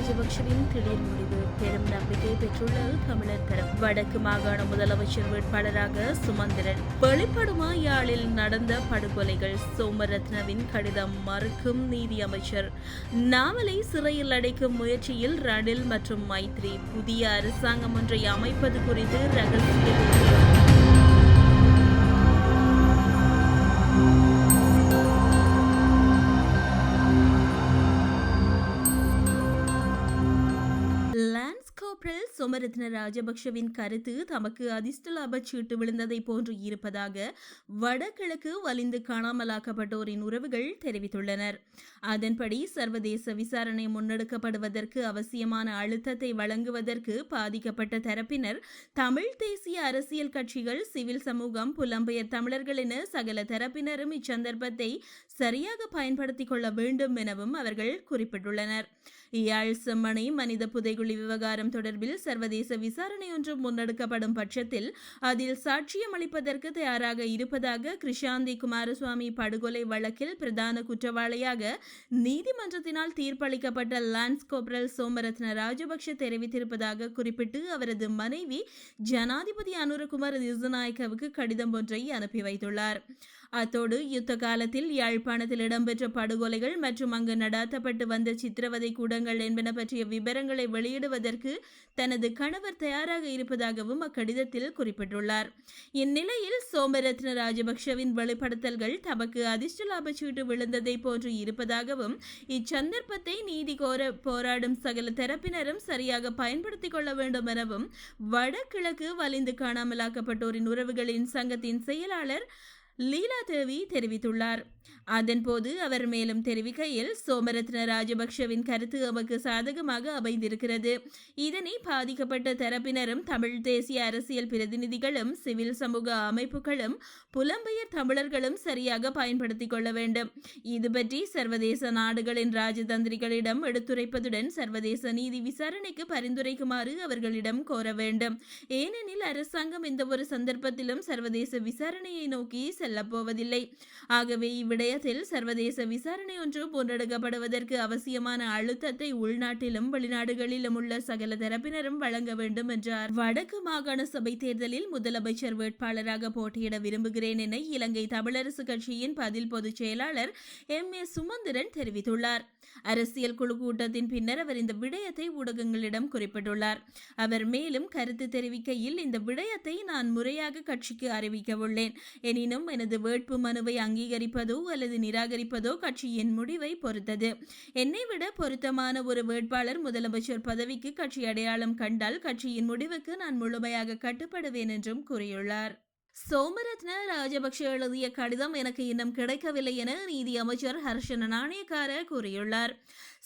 ராஜபக்ஷவின் திடீர் முடிவு பெரும் நம்பிக்கை பெற்றுள்ள தமிழர் தரம். வடக்கு மாகாண முதலமைச்சர் வேட்பாளராக சுமந்திரன். வெளிப்படுமா யாழில் நடந்த படுகொலைகள்? சோமரத்னவின் கடிதம் மறுக்கும் நீதி அமைச்சர். நாவலை சிறையில் அடைக்கும் முயற்சியில் ரணில் மற்றும் மைத்ரி. புதிய அரசாங்கம் ஒன்றை அமைப்பது குறித்து ரகசிய சோமரத்ன ராஜபக்ஷவின் கருத்து தமக்கு அதிர்ஷ்ட லாப சீட்டு விழுந்ததை போன்று இருப்பதாக வடகிழக்கு வலிந்து காணாமலாக்கப்பட்டோரின் உறவுகள் தெரிவித்துள்ளனர். அதன்படி சர்வதேச விசாரணை முன்னெடுக்கப்படுவதற்கு அவசியமான அழுத்தத்தை வழங்குவதற்கு பாதிக்கப்பட்ட தரப்பினர், தமிழ் தேசிய அரசியல் கட்சிகள், சிவில் சமூகம், புலம்பெயர் தமிழர்கள் என சகல தரப்பினரும் இச்சந்தர்ப்பத்தை சரியாக பயன்படுத்திக் கொள்ள வேண்டும் எனவும் அவர்கள் குறிப்பிட்டுள்ளனர். யாழ் செம்மணி மனித புதைகுழி விவகாரம் தொடர்பில் சர்வதேச விசாரணை ஒன்று முன்னெடுக்கப்படும் பட்சத்தில் அதில் சாட்சியம் அளிப்பதற்கு தயாராக இருப்பதாக கிருஷாந்தி குமாரசுவாமி படுகொலை வழக்கில் பிரதான குற்றவாளியாக நீதிமன்றத்தினால் தீர்ப்பளிக்கப்பட்ட லான்ஸ் கோப்ரல் சோமரத்ன ராஜபக்ஷ தெரிவித்திருப்பதாக குறிப்பிட்டு அவரது மனைவி ஜனாதிபதி அனுரகுமார் திசுநாயக்கவுக்கு கடிதம் ஒன்றை அனுப்பி வைத்துள்ளார். அத்தோடு யுத்த காலத்தில் யாழ்ப்பாணத்தில் இடம்பெற்ற படுகொலைகள் மற்றும் அங்கு நடாத்தப்பட்டு வந்த சித்திரவதை கூடங்கள் என்பன பற்றிய விவரங்களை வெளியிடுவதற்கு தனது கணவர் தயாராக இருப்பதாகவும் அக்கடிதத்தில் குறிப்பிட்டுள்ளார். இந்நிலையில் சோமரத்ன ராஜபக்ஷவின் வெளிப்படுத்தல்கள் தமக்கு அதிர்ஷ்ட லாப சீட்டு விழுந்ததை போன்று இருப்பதாகவும் இச்சந்தர்ப்பத்தை நீதி கோர போராடும் சகல தரப்பினரும் சரியாக பயன்படுத்திக் கொள்ள வேண்டும் எனவும் வடகிழக்கு வலிந்து காணாமலாக்கப்பட்டோரின் உறவுகளின் சங்கத்தின் செயலாளர் லீலா தேவி தெரிவித்துள்ளார். அதன்போது அவர் மேலும் தெரிவிக்கையில், சோமரத்ன ராஜபக்ஷவின் கருத்து நமக்கு சாதகமாக அமைந்திருக்கிறது. இதனை பாதிக்கப்பட்ட தரப்பினரும், தமிழ் தேசிய அரசியல் பிரதிநிதிகளும், சிவில் சமூக அமைப்புகளும், புலம்பெயர் தமிழர்களும் சரியாக பயன்படுத்திக் கொள்ள வேண்டும். இது பற்றி சர்வதேச நாடுகளின் ராஜதந்திரிகளிடம் எடுத்துரைப்பதுடன் சர்வதேச நீதி விசாரணைக்கு பரிந்துரைக்குமாறு அவர்களிடம் கோர வேண்டும். ஏனெனில் அரசாங்கம் எந்த ஒரு சந்தர்ப்பத்திலும் சர்வதேச விசாரணையை நோக்கி செல்லப்போவதில்லை. ஆகவே இவ்விடயத்தில் சர்வதேச விசாரணை ஒன்று முன்னெடுக்கப்படுவதற்கு அவசியமான அழுத்தத்தை உள்நாட்டிலும் வெளிநாடுகளிலும் உள்ள சகல தரப்பினரும் வழங்க வேண்டும் என்றார். வடக்கு மாகாண சபை தேர்தலில் முதலமைச்சர் வேட்பாளராக போட்டியிட விரும்புகிறேன் என இலங்கை தமிழரசு கட்சியின் பதில் பொதுச் செயலாளர் M.A. சுமந்திரன் தெரிவித்துள்ளார். அரசியல் குழு கூட்டத்தின் பின்னர் அவர் இந்த விடயத்தை ஊடகங்களிடம் குறிப்பிட்டுள்ளார். அவர் மேலும் கருத்து தெரிவிக்கையில், இந்த விடயத்தை நான் முறையாக கட்சிக்கு அறிவிக்க உள்ளேன். எனினும் எனது வேட்பு மனுவை அங்கீகரிப்பதோ அல்லது நிராகரிப்பதோ கட்சியின் முடிவை பொறுத்தது. என்னை விட பொருத்தமான ஒரு வேட்பாளர் முதலமைச்சர் பதவிக்கு கட்சி அடையாளம் கண்டால் கட்சியின் முடிவுக்கு நான் முழுமையாக கட்டுப்படுவேன் என்றும் கூறியுள்ளார். சோமரத்ன ராஜபக்ஷ எழுதிய கடிதம் எனக்கு இன்னும் கிடைக்கவில்லை என நீதி அமைச்சர் ஹர்ஷன நாணயக்கார கூறியுள்ளார்.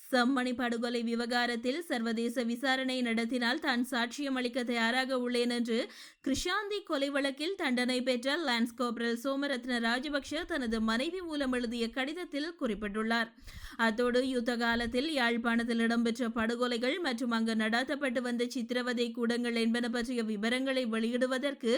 செம்மணி படுகொலை விவகாரத்தில் சர்வதேச விசாரணை நடத்தினால் தான் சாட்சியம் அளிக்க தயாராக உள்ளேன் என்று கிருஷாந்தி கொலை வழக்கில் தண்டனை பெற்ற லான்ஸ் கோப்ரல் சோமரத்ன ராஜபக்ஷ தனது மனைவி மூலம் எழுதிய கடிதத்தில் குறிப்பிட்டுள்ளார். அத்தோடு யுத்த காலத்தில் யாழ்ப்பாணத்தில் இடம்பெற்ற படுகொலைகள் மற்றும் அங்கு நடாத்தப்பட்டு வந்த சித்திரவதை கூடங்கள் என்பன பற்றிய விவரங்களை வெளியிடுவதற்கு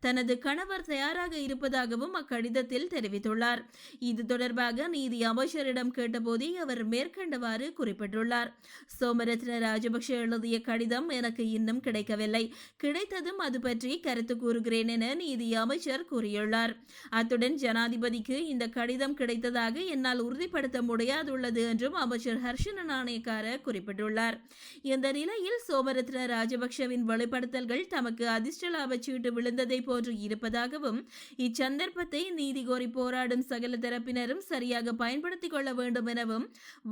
தனது கணவர் தயாராக இருப்பதாகவும் அக்கடிதத்தில் தெரிவித்துள்ளார். இது தொடர்பாக நீதி அமைச்சரிடம் கேட்டபோதே அவர் மேற்கண்டவாறு குறிப்பிட்டுள்ளார். சோமரத்ன ராஜபக்ஷ எழுதிய கடிதம் எனக்கு இன்னும் கிடைக்கவில்லை. கிடைத்ததும் அது பற்றி கருத்து கூறுகிறேன் என நீதி அமைச்சர் கூறியுள்ளார். அத்துடன் ஜனாதிபதிக்கு இந்த கடிதம் கிடைத்ததாக என்னால் உறுதிப்படுத்த முடியாதுள்ளது என்றும் அமைச்சர் ஹர்ஷன நாணயக்கார குறிப்பிட்டுள்ளார். இந்த நிலையில் சோமரத்ன ராஜபக்ஷவின் வெளிப்படுத்தல்கள் தமக்கு அதிர்ஷ்ட லாப சீட்டு விழுந்ததை போன்று இருப்பதாகவும் இச்சந்தர்ப்பத்தை நீதி கோரி போராடும் சகல தரப்பினரும் சரியாக பயன்படுத்திக் கொள்ள வேண்டும் எனவும்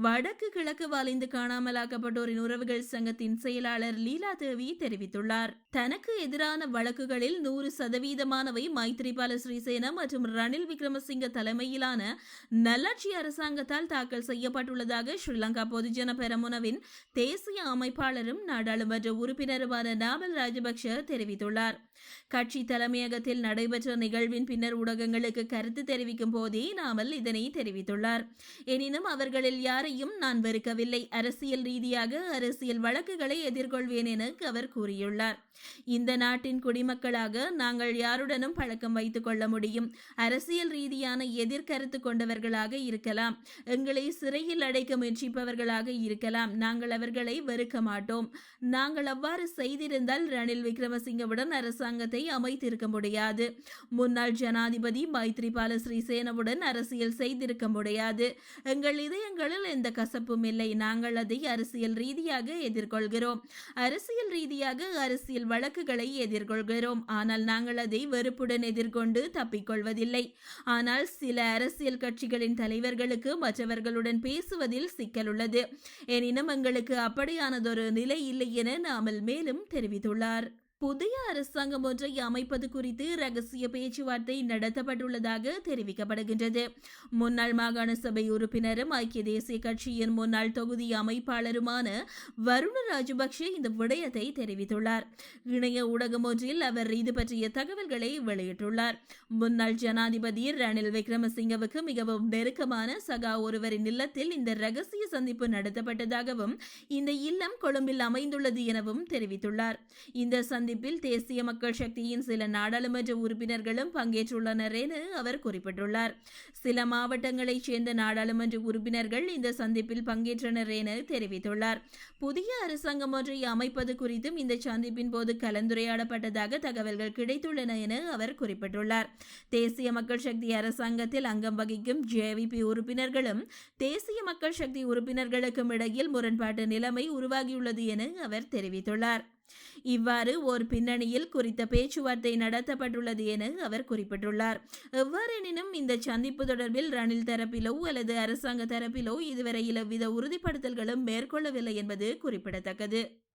வடக்கு கிழக்கு வலிந்து காணாமலாக்கப்பட்டோரின் உறவுகள் சங்கத்தின் செயலாளர் லீலா தேவி தெரிவித்துள்ளார். தனக்கு எதிரான வழக்குகளில் 100%மானவை மைத்ரிபால ஸ்ரீசேன மற்றும் ரணில் விக்ரமசிங்க தலைமையிலான நல்லாட்சி அரசாங்கத்தால் தாக்கல் செய்யப்பட்டுள்ளதாக ஸ்ரீலங்கா பொதுஜன பெரமுனவின் தேசிய அமைப்பாளரும் நாடாளுமன்ற உறுப்பினருமான நாமல் ராஜபக்ஷ தெரிவித்துள்ளார். கட்சி தலைமையகத்தில் நடைபெற்ற நிகழ்வின் பின்னர் ஊடகங்களுக்கு கருத்து தெரிவிக்கும் போதே நாமல் இதனை தெரிவித்துள்ளார். எனினும் அவர்களில் யாரையும் நான் வெறுக்க நடக்கவில்லை. அரசியல் ரீதியாக அரசியல் வழக்குகளை எதிர்கொள்வேன் என அவர் கூறியுள்ளார். இந்த நாட்டின் குடிமக்களாக நாங்கள் யாருடனும் பழக்கம் வைத்துக் கொள்ள முடியும். அரசியல் ரீதியான எதிர்கருத்து கொண்டவர்களாக இருக்கலாம், எங்களை சிறையில் அடைக்க முயற்சிப்பவர்களாக இருக்கலாம். நாங்கள் அவர்களை வெறுக்க மாட்டோம். நாங்கள் அவ்வாறு செய்திருந்தால் ரணில் விக்ரமசிங்கவுடன் அரசாங்கத்தை அமைத்திருக்க முடியாது. முன்னாள் ஜனாதிபதி மைத்ரிபால சிறிசேனவுடன் அரசியல் செய்திருக்க முடியாது. எங்கள் இதயங்களில் எந்த கசப்பும் இல்லை. நாங்கள் அதை அரசியல் ரீதியாக எதிர்கொள்கிறோம். அரசியல் ரீதியாக அரசியல் வழக்குகளை எதிர்கொள்கிறோம். ஆனால் நாங்கள் அதை வெறுப்புடன் எதிர்கொண்டு தப்பிக்கொள்வதில்லை. ஆனால் சில அரசியல் கட்சிகளின் தலைவர்களுக்கு மற்றவர்களுடன் பேசுவதில் சிக்கல் உள்ளது. எனினும் எங்களுக்கு அப்படியானதொரு நிலை இல்லை என நாமல் மேலும் தெரிவித்துள்ளார். புதிய அரசாங்கம் ஒன்றை அமைப்பது குறித்து ரகசிய பேச்சுவார்த்தை நடத்தப்பட்டுள்ளதாக தெரிவிக்கப்படுகின்றது. முன்னாள் மாகாண சபை உறுப்பினரும் ஐக்கிய தேசிய கட்சியின் முன்னாள் தொகுதி அமைப்பாளருமான வருண ராஜபக்ஷ இந்த விடயத்தை தெரிவித்துள்ளார். இணைய ஊடகம் ஒன்றில் அவர் இது பற்றிய தகவல்களை வெளியிட்டுள்ளார். முன்னாள் ஜனாதிபதி ரணில் விக்ரமசிங்கவுக்கு மிகவும் நெருக்கமான சகா ஒருவரின் இல்லத்தில் இந்த ரகசிய சந்திப்பு நடத்தப்பட்டதாகவும் இந்த இல்லம் கொழும்பில் அமைந்துள்ளது எனவும் தெரிவித்துள்ளார். இந்த சந்திப்பில் தேசிய மக்கள் சக்தியின் சில நாடாளுமன்ற உறுப்பினர்களும் பங்கேற்றுள்ளனர் என அவர் குறிப்பிட்டுள்ளார். சில மாவட்டங்களைச் சேர்ந்த நாடாளுமன்ற உறுப்பினர்கள் இந்த சந்திப்பில் பங்கேற்றனர் என தெரிவித்துள்ளார். புதிய அரசாங்கம் ஒன்றை அமைப்பது குறித்தும் இந்த சந்திப்பின் போது கலந்துரையாடப்பட்டதாக தகவல்கள் கிடைத்துள்ளன என அவர் குறிப்பிட்டுள்ளார். தேசிய மக்கள் சக்தி அரசாங்கத்தில் அங்கம் வகிக்கும் ஜேவிபி உறுப்பினர்களும் தேசிய மக்கள் சக்தி உறுப்பினர்களுக்கும் இடையில் முரண்பாட்டு நிலைமை உருவாகியுள்ளது என அவர் தெரிவித்துள்ளார். இவ்வாறு ஓர் பின்னணியில் குறித்த பேச்சுவார்த்தை நடத்தப்பட்டுள்ளது என அவர் குறிப்பிட்டுள்ளார். எவ்வாறெனினும் இந்த சந்திப்பு தொடர்பில் ரணில் தரப்பிலோ அல்லது அரசாங்க தரப்பிலோ இதுவரை எவ்வித உறுதிப்படுத்தல்களும் மேற்கொள்ளவில்லை என்பது குறிப்பிடத்தக்கது.